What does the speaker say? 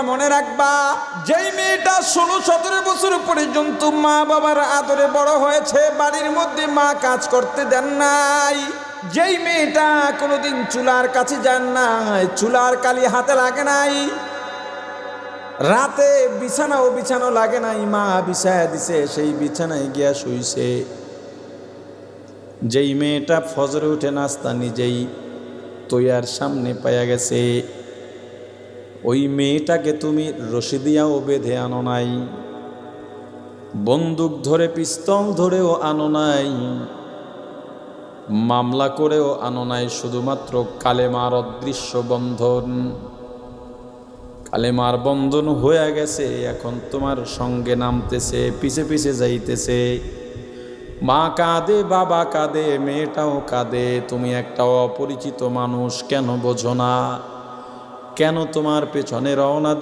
মনে রাখবা, যেই মেয়েটা 16-17 বছর পর্যন্ত মা বাবার আদরে বড় হয়েছে, বাড়ির মধ্যে মা কাজ করতে দেন নাই, যেই মেয়েটা কোনোদিন চুলার কাছে যান নাই, চুলার কালি হাতে লাগে নাই, রাতে বিছানাও লাগে নাই, মা বিছায়া দিছে, সেই বিছানায় গিয়া শুইছে, যেই মেয়েটা ফজরে উঠে নাস্তা নিজেই তৈয়ার সামনে পাইয়া গেছে, ওই মেয়েটাকে তুমি রশি দিয়াও বেঁধে আনো নাই, বন্দুক ধরে পিস্তল ধরেও আনো নাই, মামলা করেও আনো নাই, শুধুমাত্র কালেমার অদৃশ্য বন্ধন, কালেমার বন্ধন হয়ে গেছে, এখন তোমার সঙ্গে নামতেছে, পিছে পিছে যাইতেছে, মা কাঁদে, বাবা কাঁদে, মেয়েটাও কাঁদে, তুমি একটা অপরিচিত মানুষ, কেন বোঝো না? কেন তোমার পেছনে রওনা